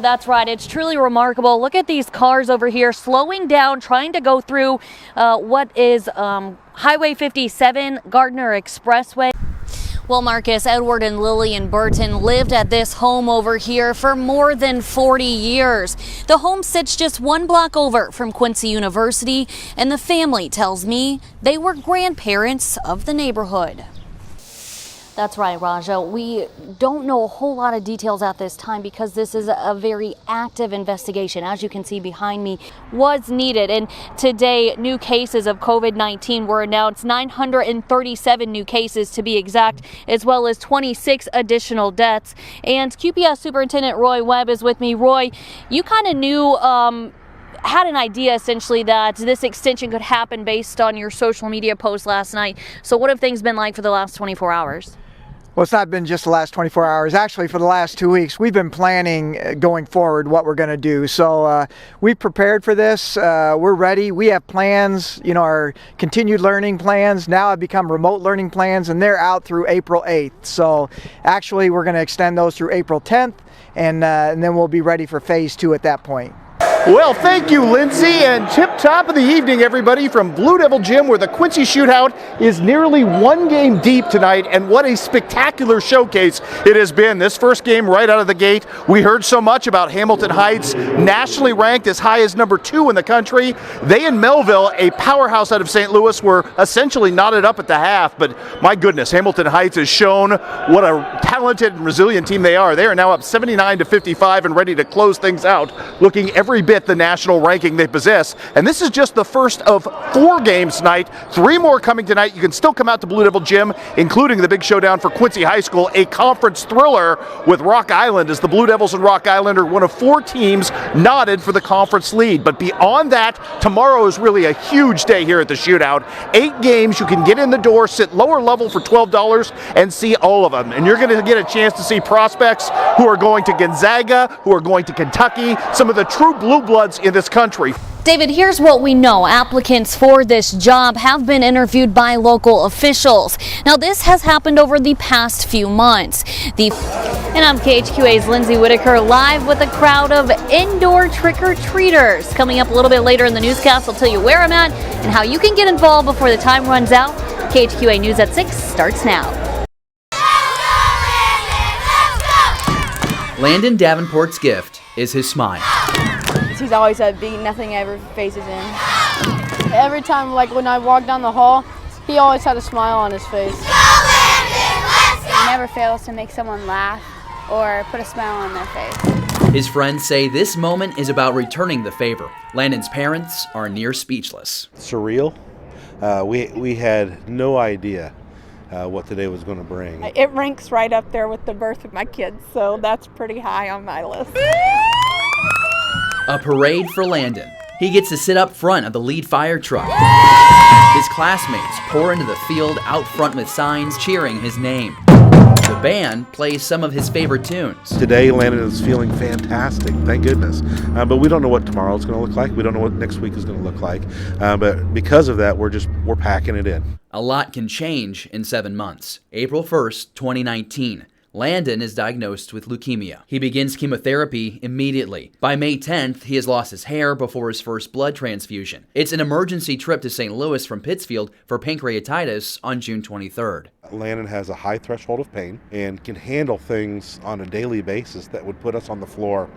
That's right. It's truly remarkable. Look at these cars over here slowing down, trying to go through what is Highway 57, Gardner Expressway. Well, Marcus, Edward and Lillian Burton lived at this home over here for more than 40 years. The home sits just 1 block over from Quincy University, and the family tells me they were grandparents of the neighborhood. That's right, Raja. We don't know a whole lot of details at this time because this is a very active investigation. As you can see behind me, was needed. And today, new cases of COVID-19 were announced, 937 new cases to be exact, as well as 26 additional deaths. And QPS Superintendent Roy Webb is with me. Roy, you kind of knew, had an idea essentially that this extension could happen based on your social media post last night. So what have things been like for the last 24 hours? Well, it's not been just the last 24 hours. Actually, for the last 2 weeks, we've been planning going forward what we're going to do. So we've prepared for this. We're ready. We have plans, our continued learning plans now have become remote learning plans, and they're out through April 8th. So actually, we're going to extend those through April 10th, and then we'll be ready for phase 2 at that point. Well, thank you, Lindsay, and tip top of the evening, everybody, from Blue Devil Gym, where the Quincy Shootout is nearly 1 game deep tonight, and what a spectacular showcase it has been. This first game right out of the gate, we heard so much about Hamilton Heights, nationally ranked as high as number 2 in the country. They and Melville, a powerhouse out of St. Louis, were essentially knotted up at the half, but my goodness, Hamilton Heights has shown what a talented and resilient team they are. They are now up 79-55 and ready to close things out, looking every bit the national ranking they possess. And this is just the first of 4 games tonight. 3 more coming tonight. You can still come out to Blue Devil Gym, including the big showdown for Quincy High School, a conference thriller with Rock Island, as the Blue Devils and Rock Island are one of 4 teams knotted for the conference lead. But beyond that, tomorrow is really a huge day here at the Shootout. 8 games. You can get in the door, sit lower level for $12 and see all of them. And you're going to get a chance to see prospects who are going to Gonzaga, who are going to Kentucky, some of the true blue bloods in this country. David, here's what we know. Applicants for this job have been interviewed by local officials. Now, this has happened over the past few months. And I'm KHQA's Lindsay Whitaker, live with a crowd of indoor trick-or-treaters. Coming up a little bit later in the newscast, I'll tell you where I'm at and how you can get involved before the time runs out. KHQA News at 6 starts now. Landon Davenport's gift is his smile. He's always upbeat, nothing ever phases him. Every time, like when I walk down the hall, he always had a smile on his face. He never fails to make someone laugh or put a smile on their face. His friends say this moment is about returning the favor. Landon's parents are near speechless. Surreal. We had no idea what today was going to bring. It ranks right up there with the birth of my kids, so that's pretty high on my list. A parade for Landon. He gets to sit up front of the lead fire truck. His classmates pour into the field out front with signs cheering his name. The band plays some of his favorite tunes. Today, Landon is feeling fantastic, thank goodness. But we don't know what tomorrow's going to look like. We don't know what next week is going to look like. But because of that, we're packing it in. A lot can change in 7 months. April 1st, 2019. Landon is diagnosed with leukemia. He begins chemotherapy immediately. By May 10th, he has lost his hair before his first blood transfusion. It's an emergency trip to St. Louis from Pittsfield for pancreatitis on June 23rd. Landon has a high threshold of pain and can handle things on a daily basis that would put us on the floor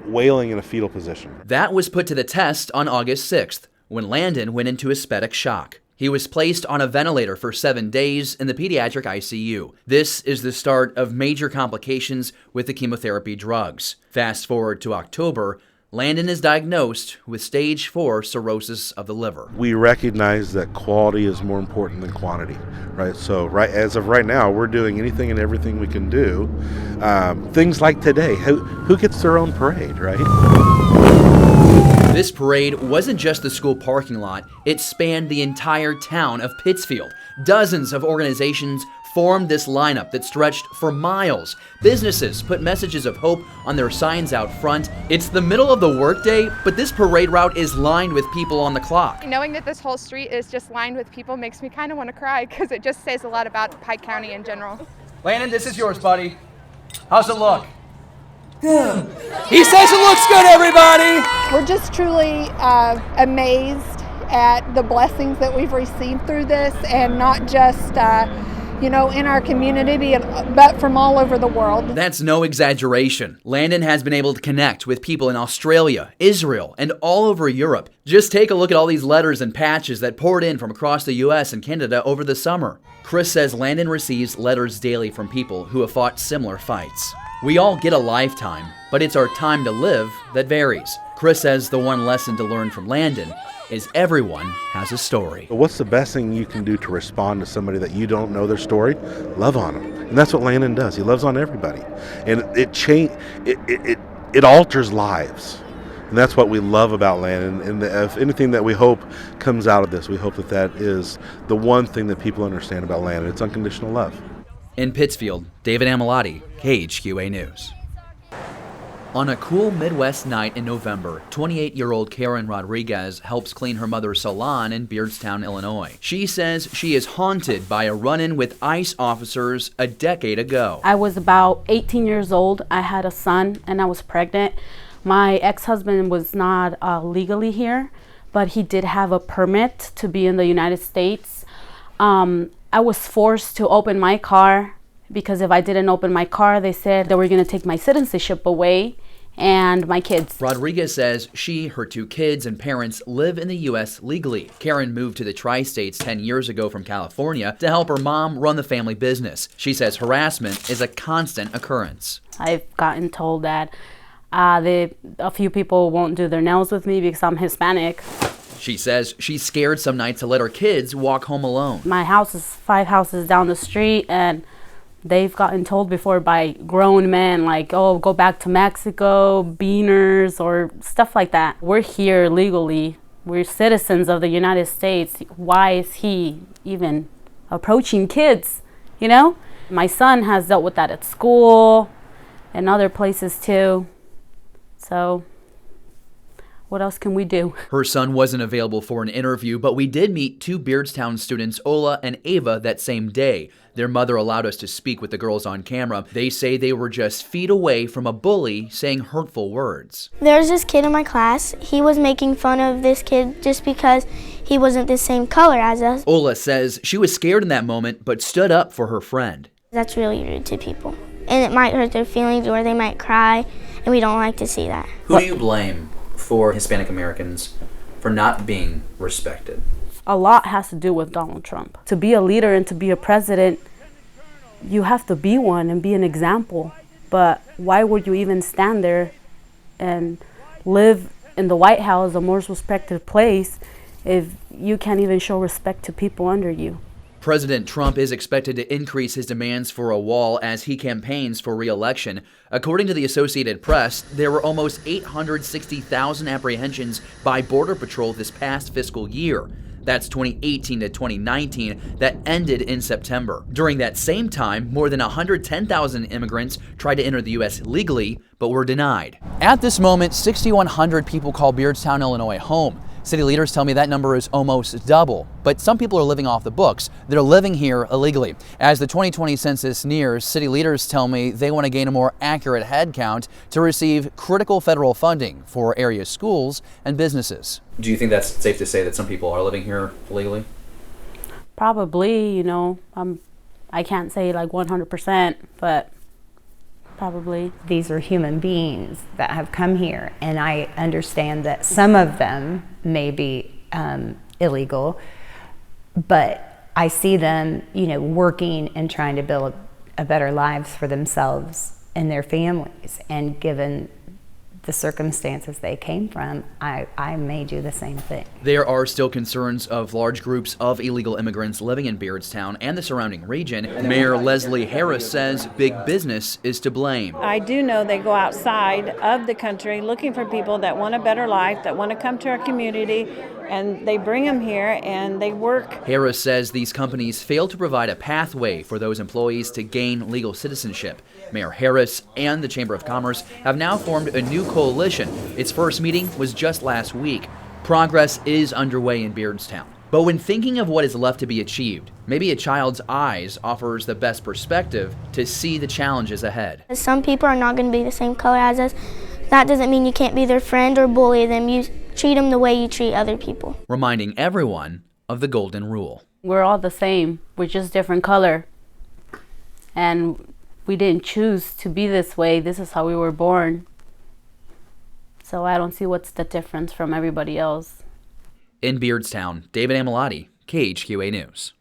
wailing in a fetal position. That was put to the test on August 6th, when Landon went into aesthetic shock. He was placed on a ventilator for 7 days in the pediatric ICU. This is the start of major complications with the chemotherapy drugs. Fast forward to October, Landon is diagnosed with stage 4 cirrhosis of the liver. We recognize that quality is more important than quantity, right? So as of right now, we're doing anything and everything we can do. Things like today, who gets their own parade, right? This parade wasn't just the school parking lot, it spanned the entire town of Pittsfield. Dozens of organizations formed this lineup that stretched for miles. Businesses put messages of hope on their signs out front. It's the middle of the workday, but this parade route is lined with people on the clock. Knowing that this whole street is just lined with people makes me kind of want to cry because it just says a lot about Pike County in general. Landon, this is yours, buddy. How's it look? He says it looks good, everybody. We're just truly amazed at the blessings that we've received through this, and not just in our community, but from all over the world. That's no exaggeration. Landon has been able to connect with people in Australia, Israel, and all over Europe. Just take a look at all these letters and patches that poured in from across the US and Canada over the summer. Chris says Landon receives letters daily from people who have fought similar fights. We all get a lifetime, but it's our time to live that varies. Chris says the one lesson to learn from Landon is everyone has a story. What's the best thing you can do to respond to somebody that you don't know their story? Love on them. And that's what Landon does. He loves on everybody. And it alters lives. And that's what we love about Landon. And if anything that we hope comes out of this, we hope that is the one thing that people understand about Landon. It's unconditional love. In Pittsfield, David Amilati, KHQA News. On a cool Midwest night in November, 28-year-old Karen Rodriguez helps clean her mother's salon in Beardstown, Illinois. She says she is haunted by a run-in with ICE officers a decade ago. I was about 18 years old. I had a son and I was pregnant. My ex-husband was not legally here, but he did have a permit to be in the United States. I was forced to open my car, because if I didn't open my car, they said they were going to take my citizenship away and my kids. Rodriguez says she, her 2 kids, and parents live in the U.S. legally. Karen moved to the Tri-States 10 years ago from California to help her mom run the family business. She says harassment is a constant occurrence. I've gotten told that a few people won't do their nails with me because I'm Hispanic. She says she's scared some nights to let her kids walk home alone. My house is 5 houses down the street, and they've gotten told before by grown men, like, oh, go back to Mexico, beaners, or stuff like that. We're here legally. We're citizens of the United States. Why is he even approaching kids, My son has dealt with that at school and other places too. So what else can we do? Her son wasn't available for an interview, but we did meet 2 Beardstown students, Ola and Ava, that same day. Their mother allowed us to speak with the girls on camera. They say they were just feet away from a bully saying hurtful words. There's this kid in my class. He was making fun of this kid just because he wasn't the same color as us. Ola says she was scared in that moment, but stood up for her friend. That's really rude to people, and it might hurt their feelings, or they might cry, and we don't like to see that. Who do you blame for Hispanic Americans for not being respected? A lot has to do with Donald Trump. To be a leader and to be a president, you have to be one and be an example. But why would you even stand there and live in the White House, the most respected place, if you can't even show respect to people under you? President Trump is expected to increase his demands for a wall as he campaigns for re-election. According to the Associated Press, there were almost 860,000 apprehensions by Border Patrol this past fiscal year. That's 2018 to 2019, that ended in September. During that same time, more than 110,000 immigrants tried to enter the U.S. legally, but were denied. At this moment, 6,100 people call Beardstown, Illinois home. City leaders tell me that number is almost double, but some people are living off the books. They're living here illegally. As the 2020 census nears, city leaders tell me they want to gain a more accurate head count to receive critical federal funding for area schools and businesses. Do you think that's safe to say that some people are living here illegally? Probably, I can't say like 100%, but probably. These are human beings that have come here, and I understand that some of them may be illegal, but I see them, working and trying to build a better lives for themselves and their families. And given the circumstances they came from, I may do the same thing. There are still concerns of large groups of illegal immigrants living in Beardstown and the surrounding region. Mayor Leslie Harris says big business is to blame. I do know they go outside of the country looking for people that want a better life, that want to come to our community, and they bring them here and they work. Harris says these companies fail to provide a pathway for those employees to gain legal citizenship. Mayor Harris and the Chamber of Commerce have now formed a new coalition. Its first meeting was just last week. Progress is underway in Beardstown. But when thinking of what is left to be achieved, maybe a child's eyes offers the best perspective to see the challenges ahead. Some people are not going to be the same color as us. That doesn't mean you can't be their friend or bully them. You treat them the way you treat other people. Reminding everyone of the golden rule. We're all the same. We're just different color. And we didn't choose to be this way. This is how we were born. So I don't see what's the difference from everybody else. In Beardstown, David Amilati, KHQA News.